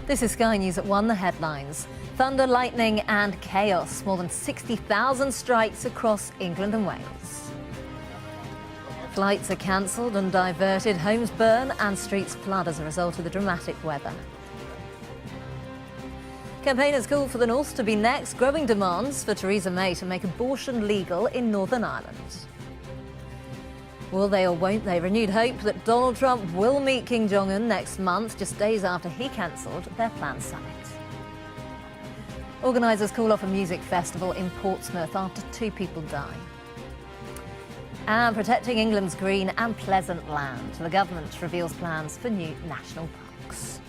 This is Sky News at 1, the headlines. Thunder, lightning and chaos. More than 60,000 strikes across England and Wales. Flights are cancelled and diverted, homes burn and streets flood as a result of the dramatic weather. Campaigners call for the North to be next, growing demands for Theresa May to make abortion legal in Northern Ireland. Will they or won't they? Renewed hope that Donald Trump will meet Kim Jong-un next month, just days after he cancelled their planned summit. Organisers call off a music festival in Portsmouth after 2 people die. And protecting England's green and pleasant land. The government reveals plans for new national parks.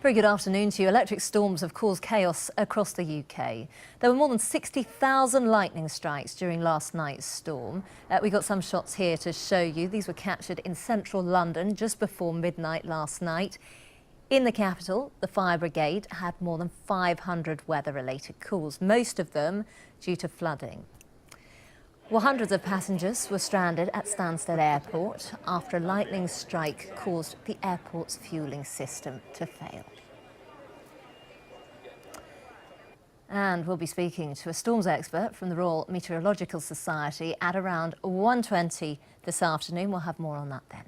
Very good afternoon to you. Electric storms have caused chaos across the UK. There were more than 60,000 lightning strikes during last night's storm. We got some shots here to show you. These were captured in central London just before midnight last night. In the capital, the fire brigade had more than 500 weather-related calls, most of them due to flooding. Well, hundreds of passengers were stranded at Stansted Airport after a lightning strike caused the airport's fuelling system to fail. And we'll be speaking to a storms expert from the Royal Meteorological Society at around 1:20 this afternoon. We'll have more on that then.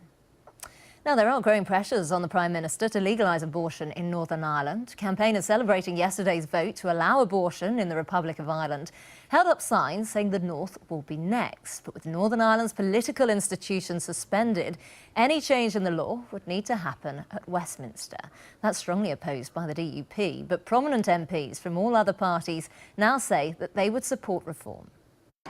Now, there are growing pressures on the Prime Minister to legalise abortion in Northern Ireland. Campaigners celebrating yesterday's vote to allow abortion in the Republic of Ireland held up signs saying the North will be next. But with Northern Ireland's political institutions suspended, any change in the law would need to happen at Westminster. That's strongly opposed by the DUP, but prominent MPs from all other parties now say that they would support reform.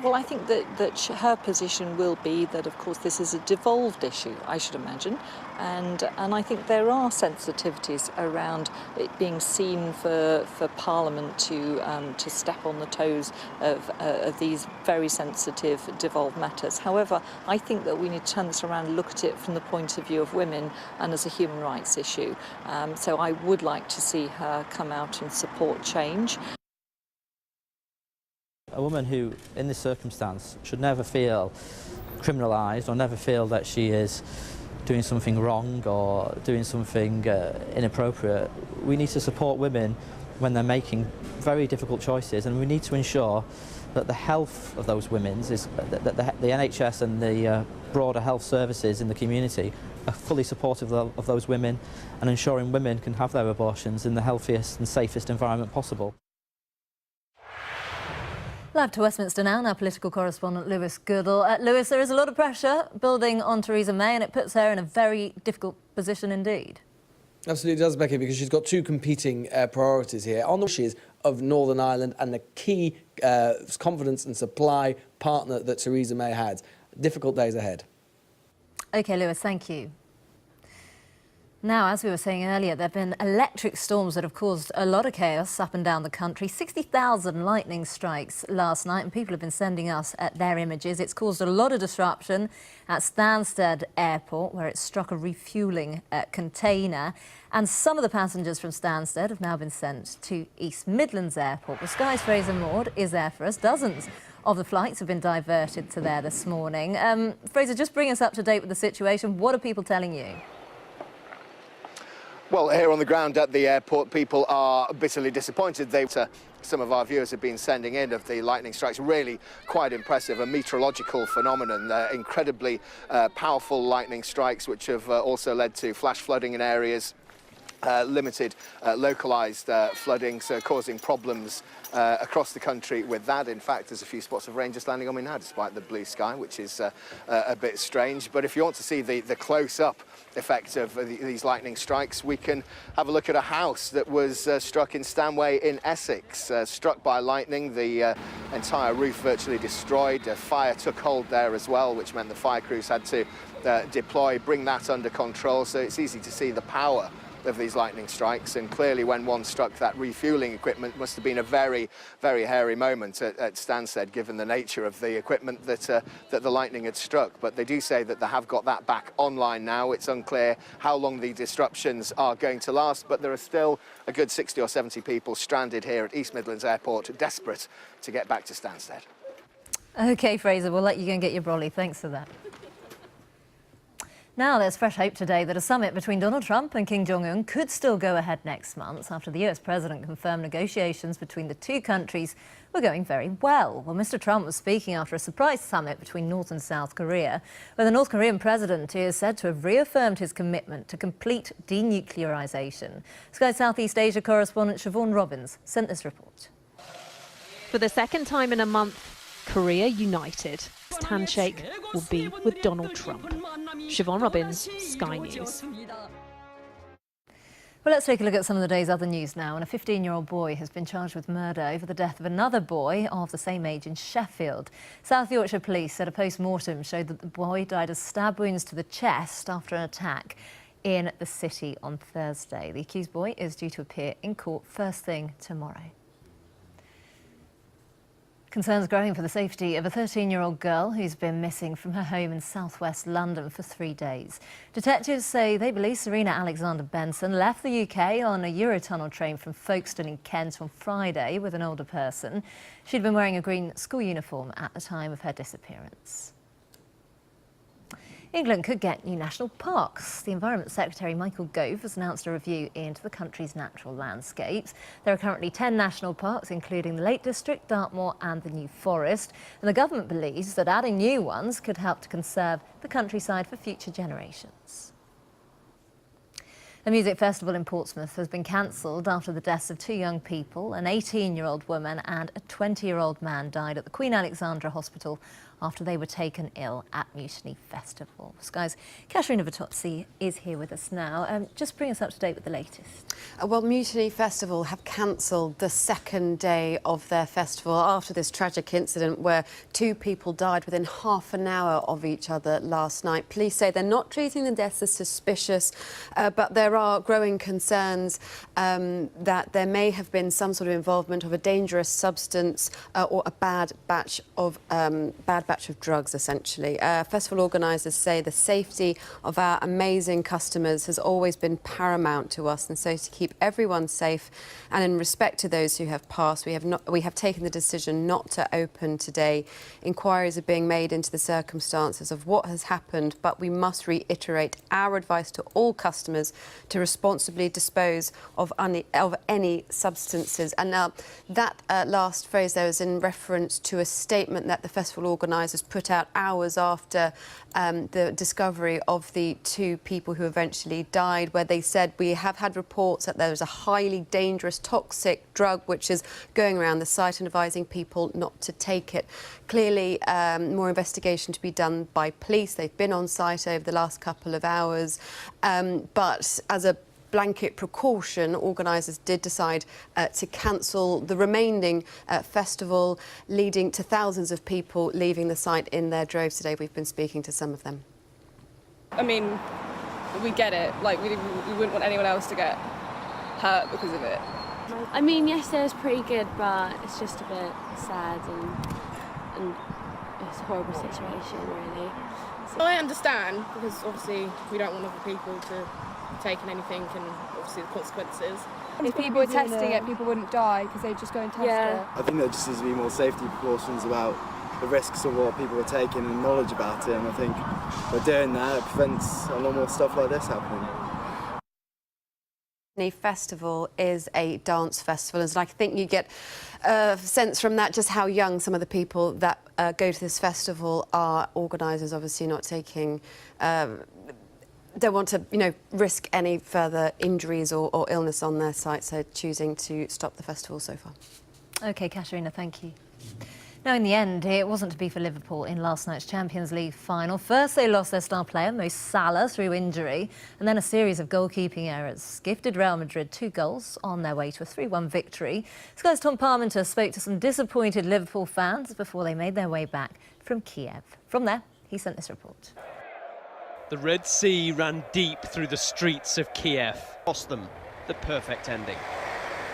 Well, I think that her position will be that, of course, this is a devolved issue, I should imagine, and I think there are sensitivities around it being seen for Parliament to step on the toes of these very sensitive devolved matters. However, I think that we need to turn this around and look at it from the point of view of women and as a human rights issue. So I would like to see her come out and support change. A woman who, in this circumstance, should never feel criminalised or never feel that she is doing something wrong or doing something inappropriate. We need to support women when they're making very difficult choices, and we need to ensure that the health of those women, that the NHS and the broader health services in the community are fully supportive of those women and ensuring women can have their abortions in the healthiest and safest environment possible. Live to Westminster now, our political correspondent Lewis Goodall. Lewis, there is a lot of pressure building on Theresa May, and it puts her in a very difficult position indeed. Absolutely does, Becky, because she's got 2 competing priorities here. On the wishes of Northern Ireland and the key confidence and supply partner that Theresa May had. Difficult days ahead. OK, Lewis, thank you. Now, as we were saying earlier, there have been electric storms that have caused a lot of chaos up and down the country. 60,000 lightning strikes last night, and people have been sending us their images. It's caused a lot of disruption at Stansted Airport, where it struck a refuelling container. And some of the passengers from Stansted have now been sent to East Midlands Airport. Well, Sky's Fraser Maud is there for us. Dozens of the flights have been diverted to there this morning. Fraser, just bring us up to date with the situation. What are people telling you? Well, here on the ground at the airport, people are bitterly disappointed. Some of our viewers have been sending in of the lightning strikes. Really quite impressive, a meteorological phenomenon. Incredibly powerful lightning strikes, which have also led to flash flooding in areas. Limited localised flooding, so causing problems across the country with that. In fact, there's a few spots of rain just landing on me now, despite the blue sky, which is a bit strange. But if you want to see the close-up effect of these lightning strikes, we can have a look at a house that was struck in Stanway in Essex. Struck by lightning, the entire roof virtually destroyed. A fire took hold there as well, which meant the fire crews had to deploy, bring that under control. So it's easy to see the power of these lightning strikes, and clearly when one struck that refuelling equipment must have been a very, very hairy moment at Stansted, given the nature of the equipment that the lightning had struck. But they do say that they have got that back online now. It's unclear how long the disruptions are going to last, but there are still a good 60 or 70 people stranded here at East Midlands Airport, desperate to get back to Stansted. OK, Fraser, we'll let you go and get your brolly. Thanks for that. Now there's fresh hope today that a summit between Donald Trump and Kim Jong-un could still go ahead next month after the US president confirmed negotiations between the two countries were going very well. Well, Mr. Trump was speaking after a surprise summit between North and South Korea, where the North Korean president is said to have reaffirmed his commitment to complete denuclearization. Sky Southeast Asia correspondent Siobhan Robbins sent this report. For the second time in a month, Korea united. His handshake will be with Donald Trump. Siobhan Robbins, Sky News. Well, let's take a look at some of the day's other news now. And a 15-year-old boy has been charged with murder over the death of another boy of the same age in Sheffield. South Yorkshire police said a post-mortem showed that the boy died of stab wounds to the chest after an attack in the city on Thursday. The accused boy is due to appear in court first thing tomorrow. Concerns growing for the safety of a 13-year-old girl who's been missing from her home in southwest London for 3 days. Detectives say they believe Serena Alexander Benson left the UK on a Eurotunnel train from Folkestone in Kent on Friday with an older person. She'd been wearing a green school uniform at the time of her disappearance. England could get new national parks. The Environment Secretary Michael Gove has announced a review into the country's natural landscapes. There are currently 10 national parks, including the Lake District, Dartmoor and the New Forest. And the government believes that adding new ones could help to conserve the countryside for future generations. A music festival in Portsmouth has been cancelled after the deaths of 2 young people. An 18-year-old woman and a 20-year-old man died at the Queen Alexandra Hospital after they were taken ill at Mutiny Festival. Sky's Katerina Vatopsi is here with us now. Just bring us up to date with the latest. Well, Mutiny Festival have cancelled the second day of their festival after this tragic incident where 2 people died within half an hour of each other last night. Police say they're not treating the deaths as suspicious, but there are growing concerns that there may have been some sort of involvement of a dangerous substance or a bad batch of drugs, essentially. Festival organisers say the safety of our amazing customers has always been paramount to us, and so to keep everyone safe and in respect to those who have passed, we have taken the decision not to open today. Inquiries are being made into the circumstances of what has happened, but we must reiterate our advice to all customers to responsibly dispose of any substances. And now that last phrase there was in reference to a statement that the festival organisers put out hours after the discovery of the 2 people who eventually died, where they said we have had reports that there is a highly dangerous toxic drug which is going around the site and advising people not to take it. Clearly more investigation to be done by police. They've been on site over the last couple of hours, but as a blanket precaution, organisers did decide to cancel the remaining festival, leading to thousands of people leaving the site in their droves today. We've been speaking to some of them. I mean, we get it. Like, we wouldn't want anyone else to get hurt because of it. I mean, yesterday was pretty good, but it's just a bit sad and it's a horrible situation, really. Well, I understand, because obviously we don't want other people to taken anything and obviously the consequences. If people were testing it, people wouldn't die because they'd just go and test it. I think there just needs to be more safety precautions about the risks of what people are taking and knowledge about it, and I think by doing that it prevents a lot more stuff like this happening. The festival is a dance festival, and I think you get a sense from that just how young some of the people that go to this festival are. Organisers obviously not taking don't want to, risk any further injuries or illness on their site, so choosing to stop the festival so far. OK, Katerina, thank you. Now, in the end, it wasn't to be for Liverpool in last night's Champions League final. First, they lost their star player, Mo Salah, through injury, and then a series of goalkeeping errors gifted Real Madrid 2 goals on their way to a 3-1 victory. Sky's Tom Parmenter spoke to some disappointed Liverpool fans before they made their way back from Kiev. From there, he sent this report. The Red Sea ran deep through the streets of Kiev. Cost them the perfect ending.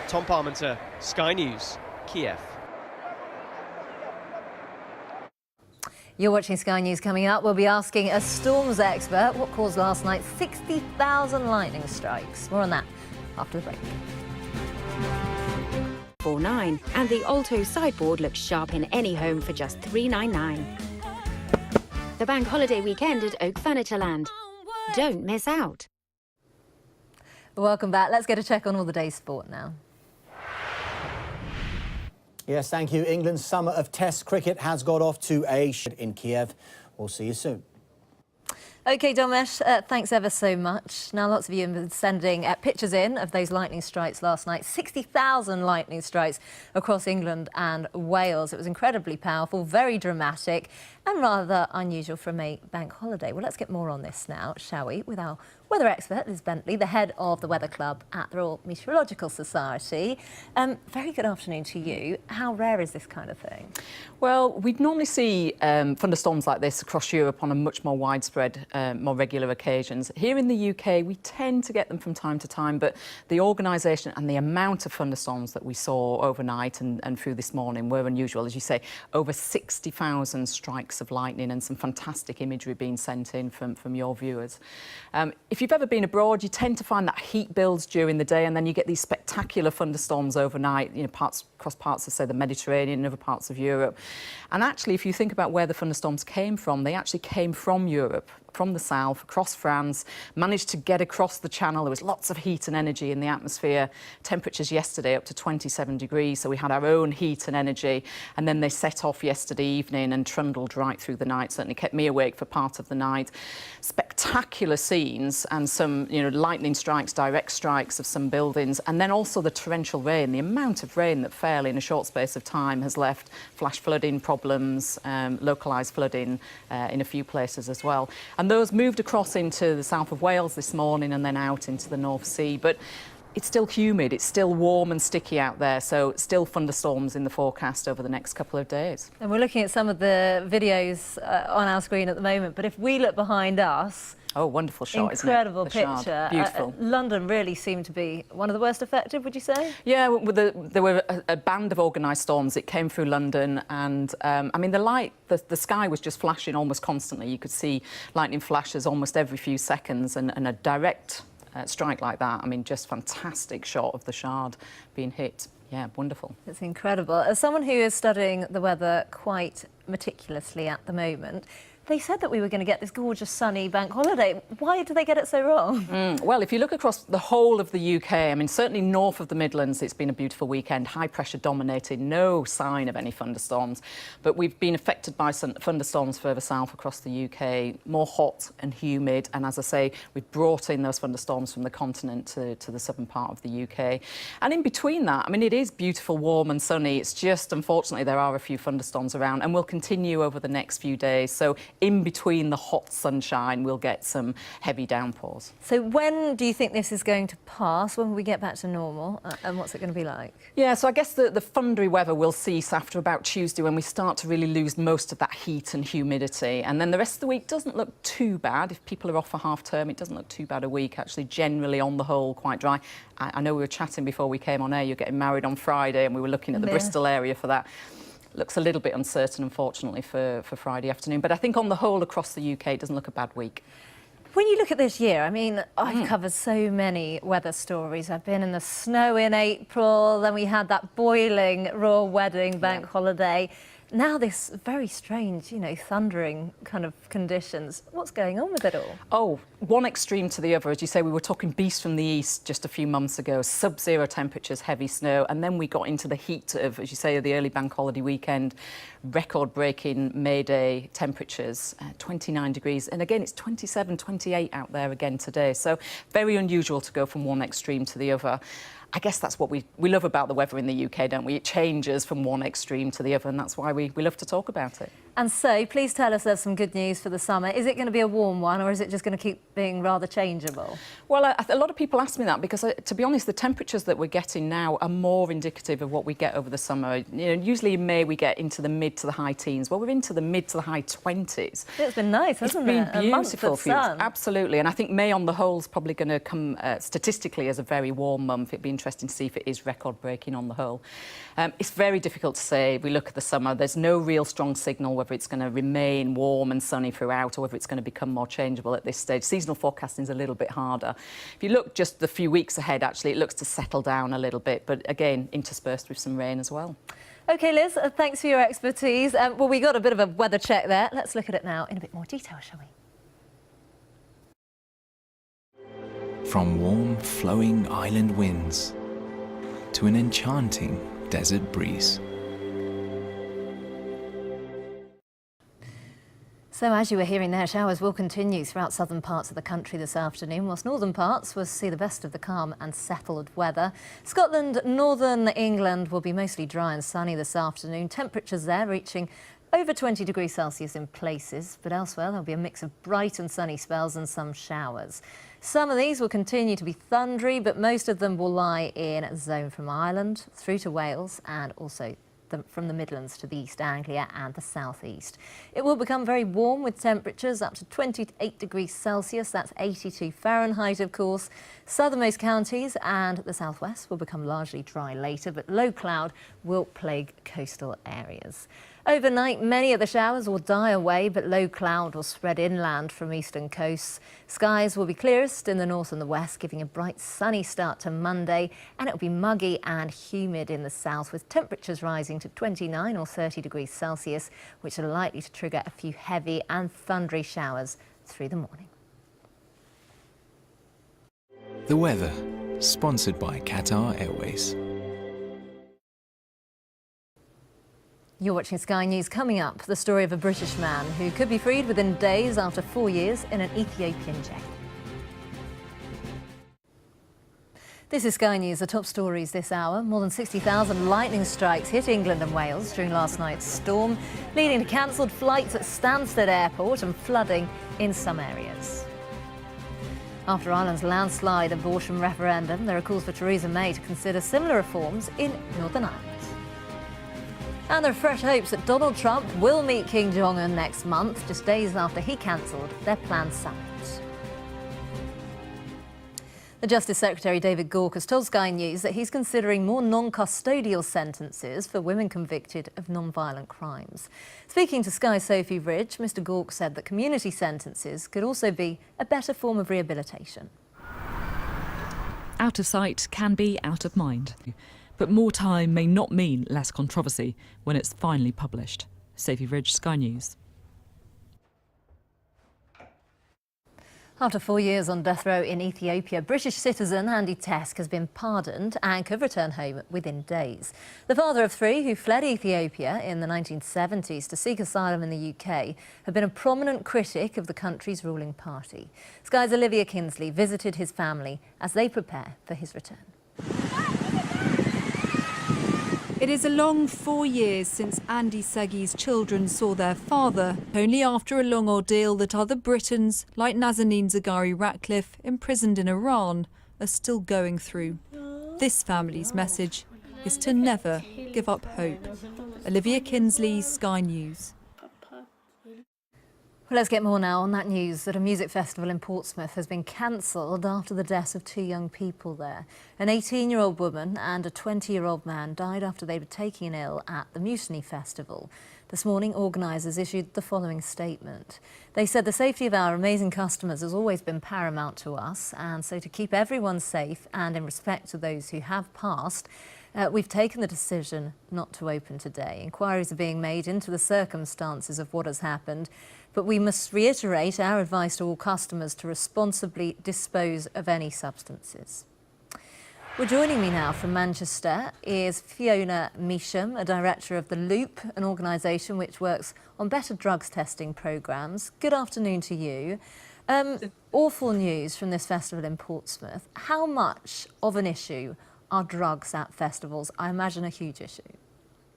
Tom Parmenter, Sky News, Kiev. You're watching Sky News. Coming up, we'll be asking a storms expert what caused last night's 60,000 lightning strikes. More on that after the break. 49, and the Alto sideboard looks sharp in any home for just $399. The bank holiday weekend at Oak Furnitureland. Don't miss out. Welcome back. Let's get a check on all the day's sport now. Yes, thank you. England's summer of Test cricket has got off to a in Kiev. We'll see you soon. OK, Domesh, thanks ever so much. Now, lots of you have been sending pictures in of those lightning strikes last night. 60,000 lightning strikes across England and Wales. It was incredibly powerful, very dramatic and rather unusual from a bank holiday. Well, let's get more on this now, shall we, with our weather expert, Liz Bentley, the head of the Weather Club at the Royal Meteorological Society. Very good afternoon to you. How rare is this kind of thing? Well, we'd normally see thunderstorms like this across Europe on a much more widespread, more regular occasions. Here in the UK, we tend to get them from time to time, but the organisation and the amount of thunderstorms that we saw overnight and through this morning were unusual. As you say, over 60,000 strikes of lightning and some fantastic imagery being sent in from your viewers. If you've ever been abroad, you tend to find that heat builds during the day and then you get these spectacular thunderstorms overnight, you know, across parts of, say, the Mediterranean and other parts of Europe. And actually, if you think about where the thunderstorms came from, they actually came from Europe, from the south, across France, managed to get across the channel. There was lots of heat and energy in the atmosphere. Temperatures yesterday up to 27 degrees, so we had our own heat and energy. And then they set off yesterday evening and trundled right through the night, certainly kept me awake for part of the night. Spectacular scenes and some, you know, lightning strikes, direct strikes of some buildings, and then also the torrential rain. The amount of rain that fell in a short space of time has left flash flooding problems, localised flooding in a few places as well. And those moved across into the south of Wales this morning and then out into the North Sea. But it's still humid, it's still warm and sticky out there, so still thunderstorms in the forecast over the next couple of days. And we're looking at some of the videos on our screen at the moment, but if we look behind us... Oh, wonderful shot, incredible isn't it? picture. Beautiful. London really seemed to be one of the worst affected, would you say? Yeah, there were a band of organised storms. It came through London and, I mean, the sky was just flashing almost constantly. You could see lightning flashes almost every few seconds and a direct strike like that. I mean, just fantastic shot of the Shard being hit. Yeah, wonderful. It's incredible. As someone who is studying the weather quite meticulously at the moment, they said that we were going to get this gorgeous sunny bank holiday. Why did they get it so wrong? Well, if you look across the whole of the UK, I mean, certainly north of the Midlands, it's been a beautiful weekend. High pressure dominated, no sign of any thunderstorms. But we've been affected by some thunderstorms further south across the UK, more hot and humid. And as I say, we've brought in those thunderstorms from the continent to the southern part of the UK. And in between that, I mean, it is beautiful, warm and sunny. It's just, unfortunately, there are a few thunderstorms around and will continue over the next few days. So in between the hot sunshine, we'll get some heavy downpours. So when do you think this is going to pass? When will we get back to normal? And what's it going to be like? Yeah, so I guess the thundery weather will cease after about Tuesday when we start to really lose most of that heat and humidity. And then the rest of the week doesn't look too bad. If people are off for half term, it doesn't look too bad a week. Actually, generally on the whole, quite dry. I know we were chatting before we came on air. You're getting married on Friday and we were looking at the Bristol area for that. Looks a little bit uncertain, unfortunately, for Friday afternoon. But I think on the whole, across the UK, it doesn't look a bad week. When you look at this year, I mean, I've covered so many weather stories. I've been in the snow in April, then we had that boiling royal wedding bank holiday. Now this very strange, you know, thundering kind of conditions. What's going on with it all? Oh, one extreme to the other. As you say, we were talking beast from the east just a few months ago, sub-zero temperatures, heavy snow, and then we got into the heat of, as you say, the early bank holiday weekend, record-breaking May Day temperatures, 29 degrees. And again, it's 27, 28 out there again today. So very unusual to go from one extreme to the other. I guess that's what we love about the weather in the UK, don't we? It changes from one extreme to the other, and that's why we love to talk about it. And so, please tell us there's some good news for the summer. Is it going to be a warm one, or is it just going to keep being rather changeable? Well, a lot of people ask me that because, to be honest, the temperatures that we're getting now are more indicative of what we get over the summer. You know, usually in May we get into the mid to the high teens. Well, we're into the mid to the high 20s. It's been nice, hasn't it? It's been beautiful for you. Absolutely. And I think May on the whole is probably going to come statistically as a very warm month. It'd be interesting to see if it is record-breaking on the whole. It's very difficult to say. We look at the summer, there's no real strong signal whether it's going to remain warm and sunny throughout or whether it's going to become more changeable at this stage. Seasonal forecasting is a little bit harder. If you look just the few weeks ahead, actually, it looks to settle down a little bit, but again, interspersed with some rain as well. OK, Liz, thanks for your expertise. Well, we got a bit of a weather check there. Let's look at it now in a bit more detail, shall we? From warm, flowing island winds to an enchanting desert breeze. So as you were hearing there, showers will continue throughout southern parts of the country this afternoon, whilst northern parts will see the best of the calm and settled weather. Scotland, northern England will be mostly dry and sunny this afternoon. Temperatures there reaching over 20 degrees Celsius in places, but elsewhere there'll be a mix of bright and sunny spells and some showers. Some of these will continue to be thundery, but most of them will lie in a zone from Ireland through to Wales and also from the Midlands to the East Anglia and the South East. It will become very warm with temperatures up to 28 degrees Celsius, that's 82 Fahrenheit of course. Southernmost counties and the southwest will become largely dry later, but low cloud will plague coastal areas. Overnight, many of the showers will die away, but low cloud will spread inland from eastern coasts. Skies will be clearest in the north and the west, giving a bright sunny start to Monday, and it will be muggy and humid in the south, with temperatures rising to 29 or 30 degrees Celsius, which are likely to trigger a few heavy and thundery showers through the morning. The weather, sponsored by Qatar Airways. You're watching Sky News. Coming up, the story of a British man who could be freed within days after 4 years in an Ethiopian jail. This is Sky News. The top stories this hour. More than 60,000 lightning strikes hit England and Wales during last night's storm, leading to cancelled flights at Stansted Airport and flooding in some areas. After Ireland's landslide abortion referendum, there are calls for Theresa May to consider similar reforms in Northern Ireland. And there are fresh hopes that Donald Trump will meet Kim Jong-un next month, just days after he cancelled their planned summit. The Justice Secretary David Gauke has told Sky News that he's considering more non-custodial sentences for women convicted of non-violent crimes. Speaking to Sky's Sophie Ridge, Mr Gauke said that community sentences could also be a better form of rehabilitation. Out of sight can be out of mind. But more time may not mean less controversy when it's finally published. Sophie Ridge, Sky News. After 4 years on death row in Ethiopia, British citizen Andy Tesk has been pardoned and could return home within days. The father of 3 who fled Ethiopia in the 1970s to seek asylum in the UK had been a prominent critic of the country's ruling party. Sky's Olivia Kinsley visited his family as they prepare for his return. It is a long 4 years since Andy Segi's children saw their father, only after a long ordeal that other Britons, like Nazanin Zaghari-Ratcliffe, imprisoned in Iran, are still going through. This family's message is to never give up hope. Olivia Kinsley, Sky News. Well, let's get more now on that news that a music festival in Portsmouth has been cancelled after the deaths of 2 young people there. An 18-year-old woman and a 20-year-old man died after they were taken ill at the Mutiny Festival. This morning, organisers issued the following statement. They said the safety of our amazing customers has always been paramount to us, and so to keep everyone safe and in respect to those who have passed, we've taken the decision not to open today. Inquiries are being made into the circumstances of what has happened, but we must reiterate our advice to all customers to responsibly dispose of any substances. Well, joining me now from Manchester is Fiona Measham, a director of The Loop, an organisation which works on better drugs testing programmes. Good afternoon to you. Awful news from this festival in Portsmouth. How much of an issue are drugs at festivals? I imagine a huge issue.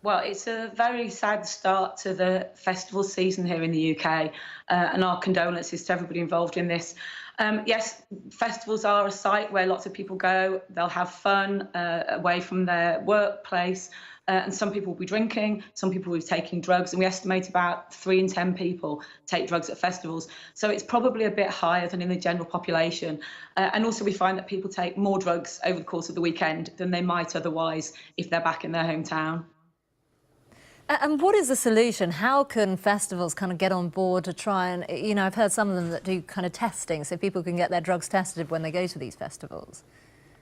Well, it's a very sad start to the festival season here in the UK, and our condolences to everybody involved in this. Yes, festivals are a site where lots of people go. They'll have fun away from their workplace, and some people will be drinking, some people will be taking drugs, and we estimate about 3 in 10 people take drugs at festivals. So it's probably a bit higher than in the general population. And also we find that people take more drugs over the course of the weekend than they might otherwise if they're back in their hometown. And what is the solution? How can festivals kind of get on board to try and, you know, I've heard some of them that do kind of testing so people can get their drugs tested when they go to these festivals.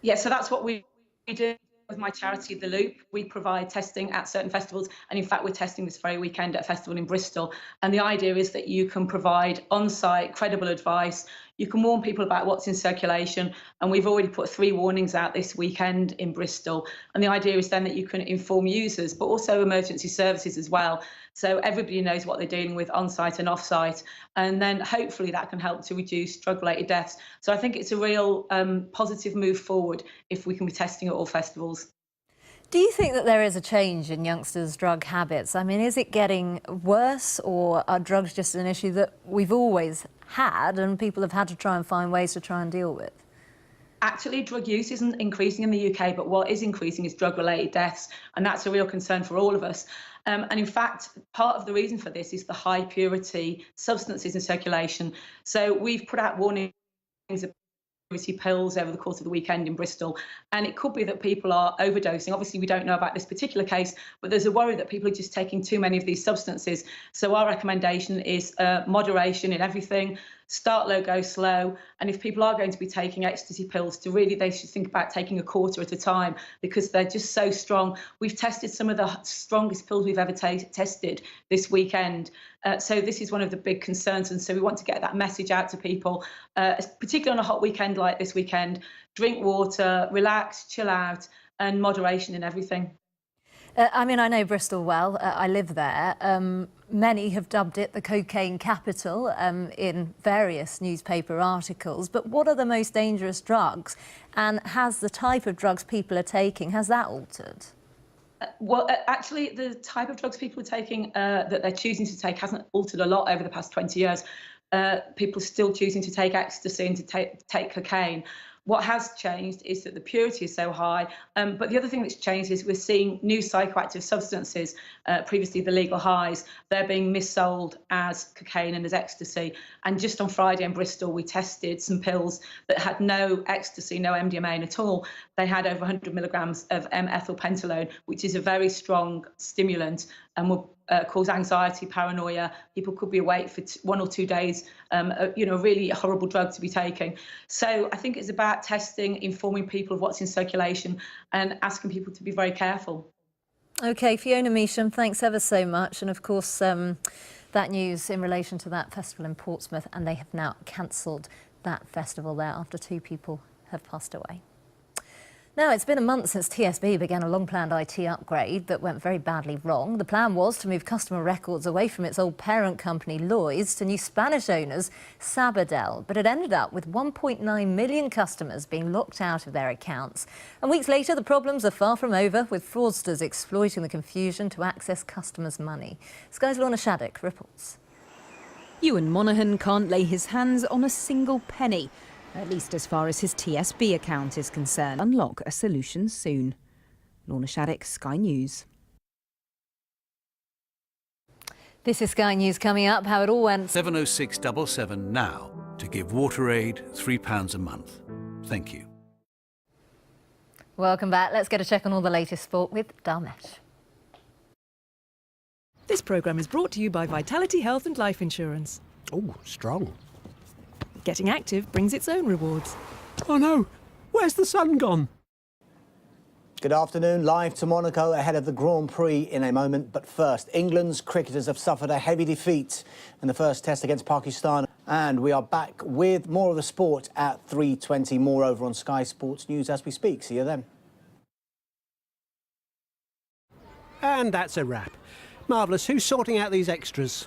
Yeah, so that's what we do with my charity, The Loop. We provide testing at certain festivals, and in fact we're testing this very weekend at a festival in Bristol. And the idea is that you can provide on-site credible advice. You can warn people about what's in circulation, and we've already put 3 warnings out this weekend in Bristol. And the idea is then that you can inform users, but also emergency services as well. So everybody knows what they're dealing with on-site and off-site. And then hopefully that can help to reduce drug-related deaths. So I think it's a real positive move forward if we can be testing at all festivals. Do you think that there is a change in youngsters' drug habits? I mean, is it getting worse, or are drugs just an issue that we've always had and people have had to try and find ways to try and deal with? Actually, drug use isn't increasing in the UK, but what is increasing is drug-related deaths, and that's a real concern for all of us. And in fact, part of the reason for this is the high purity substances in circulation. So we've put out warnings of pills over the course of the weekend in Bristol, and it could be that people are overdosing. Obviously, we don't know about this particular case, but there's a worry that people are just taking too many of these substances. So our recommendation is moderation in everything. Start low, go slow. And if people are going to be taking ecstasy pills, they should think about taking a quarter at a time, because they're just so strong. We've tested some of the strongest pills we've ever tested this weekend. So this is one of the big concerns. And so we want to get that message out to people, particularly on a hot weekend like this weekend. Drink water, relax, chill out, and moderation in everything. I mean, I know Bristol well. I live there. Many have dubbed it the cocaine capital in various newspaper articles. But what are the most dangerous drugs? And has the type of drugs people are taking, has that altered? Well, actually, the type of drugs people are taking that they're choosing to take hasn't altered a lot over the past 20 years. People are still choosing to take ecstasy and to take cocaine. What has changed is that the purity is so high. But the other thing that's changed is we're seeing new psychoactive substances, previously the legal highs, they're being missold as cocaine and as ecstasy. And just on Friday in Bristol, we tested some pills that had no ecstasy, no MDMA at all. They had over 100 milligrams of methylpentylone, which is a very strong stimulant and will cause anxiety, paranoia. People could be awake for 1 or 2 days, really a horrible drug to be taking. So I think it's about testing, informing people of what's in circulation and asking people to be very careful. OK, Fiona Measham, thanks ever so much. And of course, that news in relation to that festival in Portsmouth, and they have now cancelled that festival there after 2 people have passed away. Now, it's been a month since TSB began a long-planned IT upgrade that went very badly wrong. The plan was to move customer records away from its old parent company, Lloyds, to new Spanish owners, Sabadell. But it ended up with 1.9 million customers being locked out of their accounts. And weeks later, the problems are far from over, with fraudsters exploiting the confusion to access customers' money. Sky's Lorna Shattuck reports. Ewan Monaghan can't lay his hands on a single penny, at least as far as his TSB account is concerned. Unlock a solution soon. Lorna Shattuck, Sky News. This is Sky News coming up, how it all went. 70677 now to give WaterAid £3 a month. Thank you. Welcome back. Let's get a check on all the latest sport with Darmesh. This programme is brought to you by Vitality Health and Life Insurance. Oh, strong. Getting active brings its own rewards. Oh no, where's the sun gone? Good afternoon, live to Monaco ahead of the Grand Prix in a moment. But first, England's cricketers have suffered a heavy defeat in the first test against Pakistan. And we are back with more of the sport at 3:20. More over on Sky Sports News as we speak. See you then. And that's a wrap. Marvellous. Who's sorting out these extras?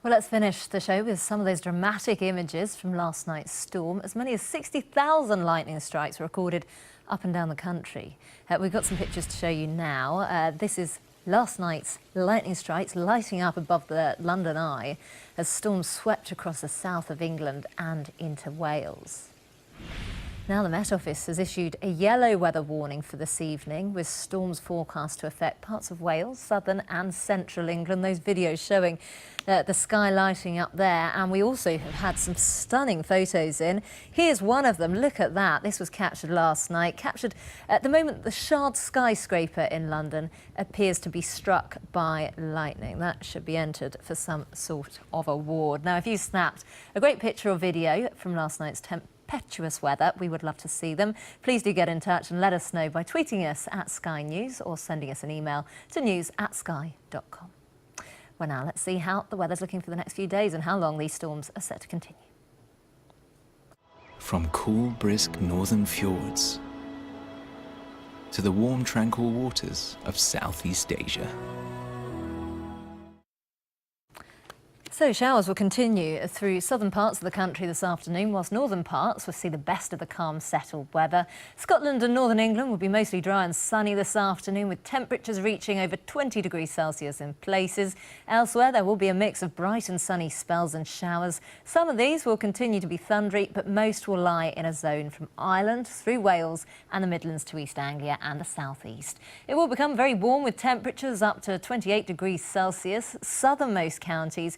Well, let's finish the show with some of those dramatic images from last night's storm. As many as 60,000 lightning strikes were recorded up and down the country. We've got some pictures to show you now. This is last night's lightning strikes lighting up above the London Eye as storms swept across the south of England and into Wales. Now the Met Office has issued a yellow weather warning for this evening, with storms forecast to affect parts of Wales, southern and central England. Those videos showing the sky lighting up there. And we also have had some stunning photos in. Here's one of them. Look at that. This was captured last night. Captured at the moment, the Shard skyscraper in London appears to be struck by lightning. That should be entered for some sort of award. Now, if you snapped a great picture or video from last night's tempestuous weather, we would love to see them. Please do get in touch and let us know by tweeting us at Sky News or sending us an email to news@sky.com. Well, now let's see how the weather's looking for the next few days and how long these storms are set to continue. From cool, brisk northern fjords to the warm, tranquil waters of Southeast Asia. So showers will continue through southern parts of the country this afternoon, whilst northern parts will see the best of the calm, settled weather. Scotland and northern England will be mostly dry and sunny this afternoon, with temperatures reaching over 20 degrees Celsius in places. Elsewhere, there will be a mix of bright and sunny spells and showers. Some of these will continue to be thundery, but most will lie in a zone from Ireland through Wales and the Midlands to East Anglia and the southeast. It will become very warm, with temperatures up to 28 degrees Celsius. Southernmost counties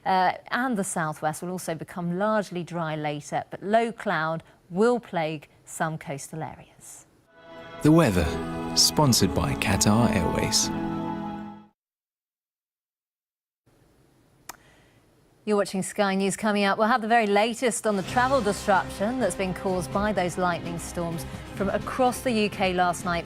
and the southwest will also become largely dry later, but low cloud will plague some coastal areas. The weather, sponsored by Qatar Airways. You're watching Sky News. Coming up, we'll have the very latest on the travel disruption that's been caused by those lightning storms from across the UK last night.